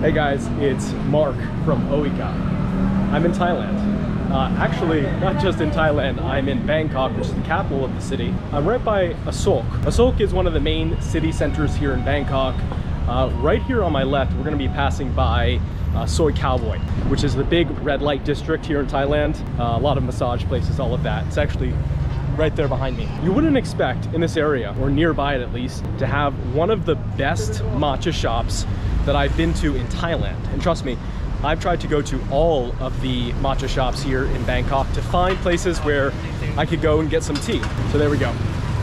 Hey guys, it's Mark from Ooika. I'm in Thailand. Actually, not just in Thailand, I'm in Bangkok, which is the capital of the city. I'm right by Asok. Asok is one of the main city centers here in Bangkok. Right here on my left, we're gonna be passing by Soi Cowboy, which is the big red light district here in Thailand. A lot of massage places, all of that. It's actually right there behind me. You wouldn't expect in this area, or nearby it at least, to have one of the best matcha shops that I've been to in Thailand. And trust me, I've tried to go to all of the matcha shops here in Bangkok to find places where I could go and get some tea. So there we go.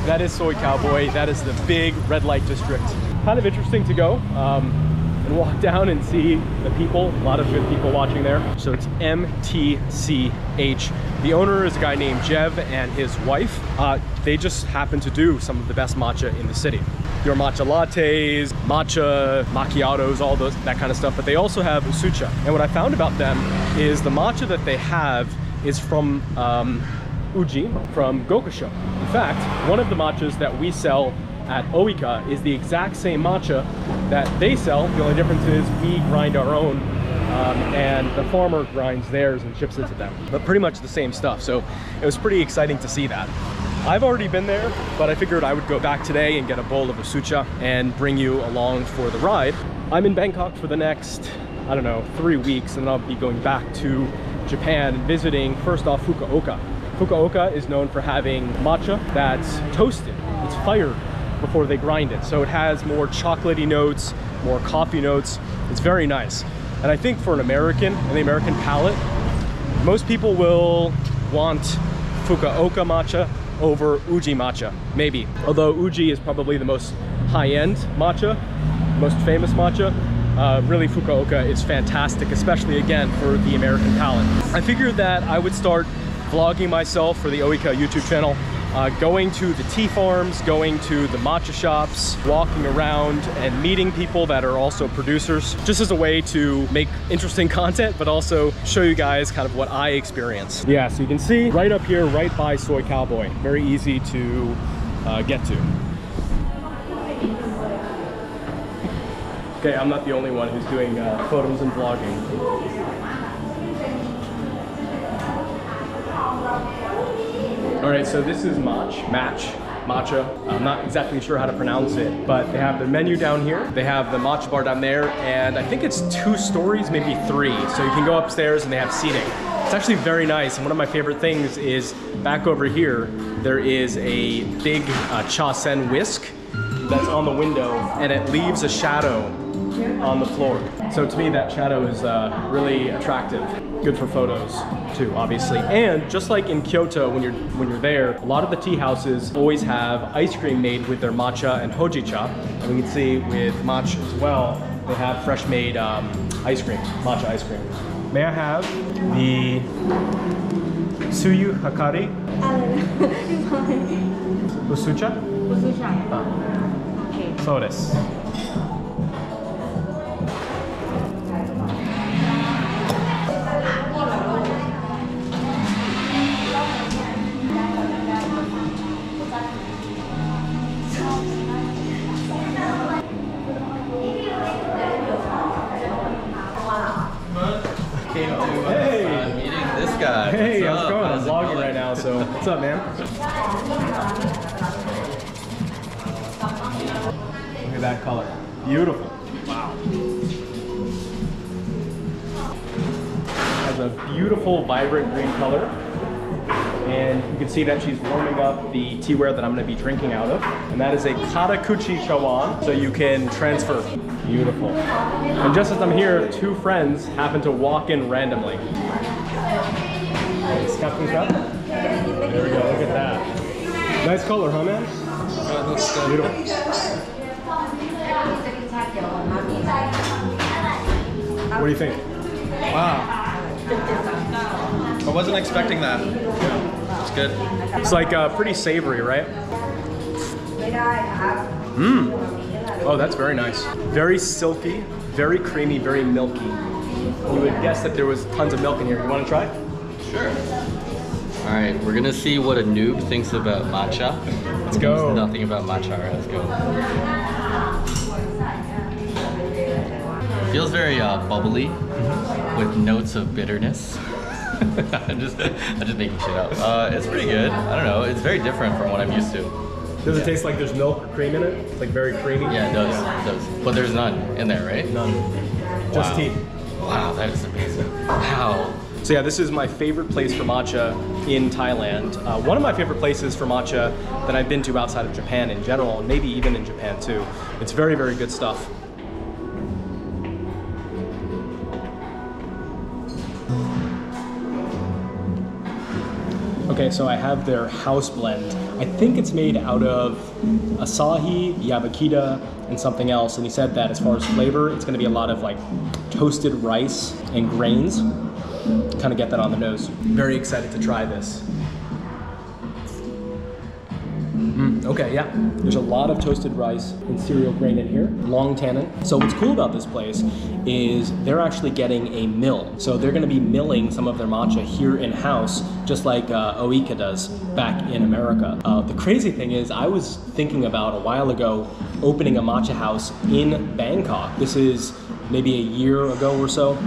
That is Soi Cowboy. That is the big red light district. Kind of interesting to go and walk down and see the people. A lot of good people watching there. So it's MTCH. The owner is a guy named Jev and his wife. They just happen to do some of the best matcha in the city. Your matcha lattes, matcha macchiatos, all that kind of stuff. But they also have Usucha. And what I found about them is the matcha that they have is from Uji, from Gokasho. In fact, one of the matchas that we sell at Ooika is the exact same matcha that they sell. The only difference is we grind our own and the farmer grinds theirs and ships it to them. But pretty much the same stuff. So it was pretty exciting to see that. I've already been there, but I figured I would go back today and get a bowl of Usucha and bring you along for the ride. I'm in Bangkok for the next, I don't know, 3 weeks, and then I'll be going back to Japan and visiting, first off, Fukuoka. Fukuoka is known for having matcha that's toasted. It's fired before they grind it. So it has more chocolatey notes, more coffee notes. It's very nice. And I think for an American and the American palate, most people will want Fukuoka matcha over Uji matcha, maybe. Although Uji is probably the most high-end matcha, most famous matcha. Really, Fukuoka is fantastic, especially again for the American palate. I figured that I would start vlogging myself for the Ooika YouTube channel, going to the tea farms, going to the matcha shops, walking around and meeting people that are also producers, just as a way to make interesting content, but also show you guys kind of what I experience. Yeah, so you can see right up here, right by Soi Cowboy, very easy to get to. Okay, I'm not the only one who's doing photos and vlogging. All right, so this is Matcha. I'm not exactly sure how to pronounce it, but they have the menu down here. They have the matcha bar down there, and I think it's 2 stories, maybe 3. So you can go upstairs and they have seating. It's actually very nice, and one of my favorite things is back over here, there is a big cha sen whisk that's on the window, and it leaves a shadow on the floor. So to me, that shadow is really attractive. Good for photos too, obviously. And just like in Kyoto, when you're there, a lot of the tea houses always have ice cream made with their matcha and hojicha. And we can see with matcha as well, they have fresh made ice cream, matcha ice cream. May I have the Suyu Hakari? Usucha? Usucha. Okay. So desu. Hey, how's it going? I'm vlogging right now, so what's up, man? Look at that color. Beautiful. Wow. Has a beautiful, vibrant green color. And you can see that she's warming up the teaware that I'm going to be drinking out of. And that is a Katakuchi Chawan, so you can transfer. Beautiful. And just as I'm here, 2 friends happen to walk in randomly. There we go, look at that. Nice color, huh, man? That looks good. Beautiful. What do you think? Wow. I wasn't expecting that. Yeah. It's good. It's like pretty savory, right? Mmm. Oh, that's very nice. Very silky, very creamy, very milky. You would guess that there was tons of milk in here. You want to try? Sure. All right, we're gonna see what a noob thinks about matcha. Let's go. Nothing about matcha. All right, let's go. Feels very bubbly with notes of bitterness. I'm just making shit up. It's pretty good. I don't know. It's very different from what I'm used to. Does it taste like there's milk or cream in it? It's like very creamy? Yeah, it does. It does. But there's none in there, right? None. Just tea. Wow, that is amazing. Wow. So yeah, this is my favorite place for matcha in Thailand. One of my favorite places for matcha that I've been to outside of Japan in general, and maybe even in Japan too. It's very, very good stuff. Okay, so I have their house blend. I think it's made out of acai, yabakita, and something else. And he said that as far as flavor, it's gonna be a lot of like toasted rice and grains. Kind of get that on the nose. Very excited to try this. Okay, yeah. There's a lot of toasted rice and cereal grain in here. Long tannin. So what's cool about this place is they're actually getting a mill. So they're gonna be milling some of their matcha here in-house, just like Ooika does back in America. The crazy thing is I was thinking about a while ago opening a matcha house in Bangkok. This is maybe a year ago or so.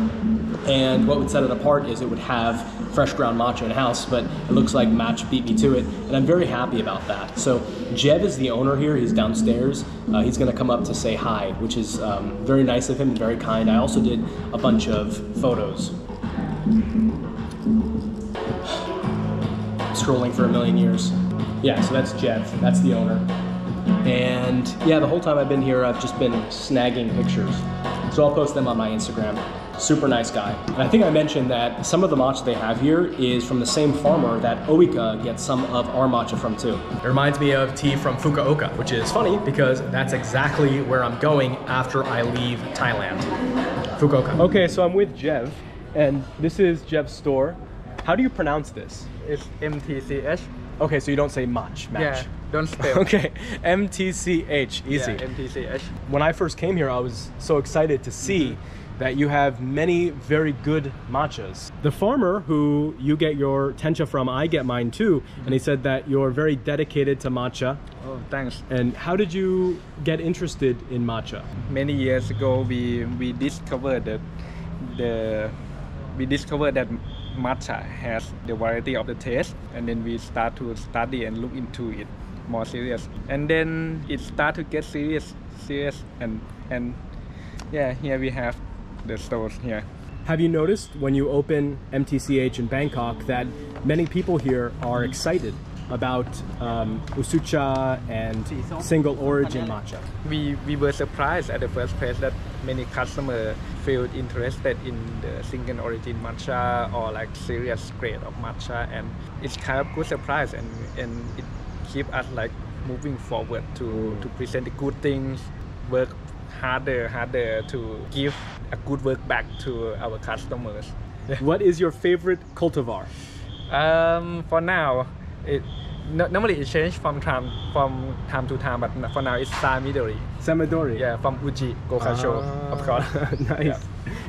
And what would set it apart is it would have fresh ground matcha in-house, but it looks like Matcha beat me to it, and I'm very happy about that. So Jev is the owner here, he's downstairs. He's gonna come up to say hi, which is very nice of him and very kind. I also did a bunch of photos. Scrolling for a million years. Yeah, so that's Jev, that's the owner. And yeah, the whole time I've been here, I've just been snagging pictures. So I'll post them on my Instagram. Super nice guy. And I think I mentioned that some of the matcha they have here is from the same farmer that Ooika gets some of our matcha from too. It reminds me of tea from Fukuoka, which is funny because that's exactly where I'm going after I leave Thailand. Fukuoka. Okay, so I'm with Jev, and this is Jev's store. How do you pronounce this? It's MTCH. Okay, so you don't say match. Yeah, don't spell. Okay, MTCH, easy. Yeah, MTCH. When I first came here, I was so excited to see that you have many very good matchas. The farmer who you get your Tencha from, I get mine too, and he said that you're very dedicated to matcha. Oh, thanks. And how did you get interested in matcha? Many years ago, we discovered that matcha has the variety of the taste, and then we start to study and look into it more serious. And then it start to get serious, and yeah, here we have the stores here. Have you noticed when you open MTCH in Bangkok that many people here are excited about Usucha and single origin matcha? We were surprised at the first place that many customers feel interested in the single origin matcha or like serious grade of matcha, and it's kind of good surprise, and it keeps us like moving forward to present the good things, work harder to give a good work back to our customers. What is your favorite cultivar? For now, normally it changes from time to time, but for now it's Samidori. Samidori? Yeah, from Uji Gokasho, of course. Nice. Yeah.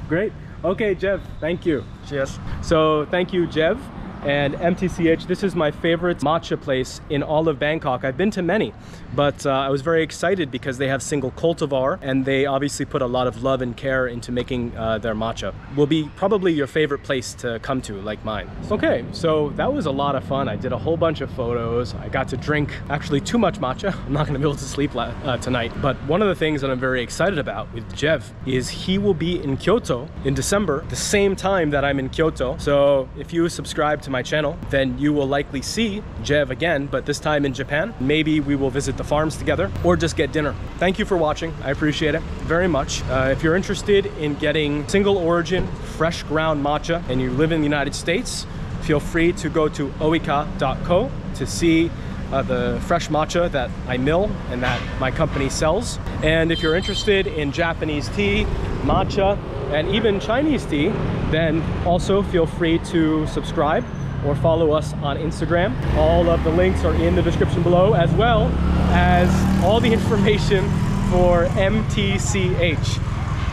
Great. Okay, Jev, thank you. Cheers. So thank you, Jev. And MTCH, this is my favorite matcha place in all of Bangkok. I've been to many, but I was very excited because they have single cultivar, and they obviously put a lot of love and care into making their matcha. Will be probably your favorite place to come to, like mine. Okay, so that was a lot of fun. I did a whole bunch of photos. I got to drink actually too much matcha. I'm not gonna be able to sleep tonight. But one of the things that I'm very excited about with Jev is he will be in Kyoto in December, the same time that I'm in Kyoto. So if you subscribe to my channel, then you will likely see Jev again, but this time in Japan. Maybe we will visit the farms together or just get dinner. Thank you for watching. I appreciate it very much. If you're interested in getting single origin, fresh ground matcha, and you live in the United States, feel free to go to ooika.co to see the fresh matcha that I mill and that my company sells. And if you're interested in Japanese tea, matcha, and even Chinese tea, then also feel free to subscribe or follow us on Instagram. All of the links are in the description below, as well as all the information for MTCH.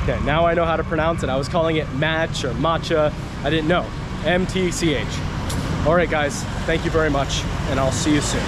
Okay, now I know how to pronounce it. I was calling it match or matcha. I didn't know. MTCH. All right, guys, thank you very much, and I'll see you soon.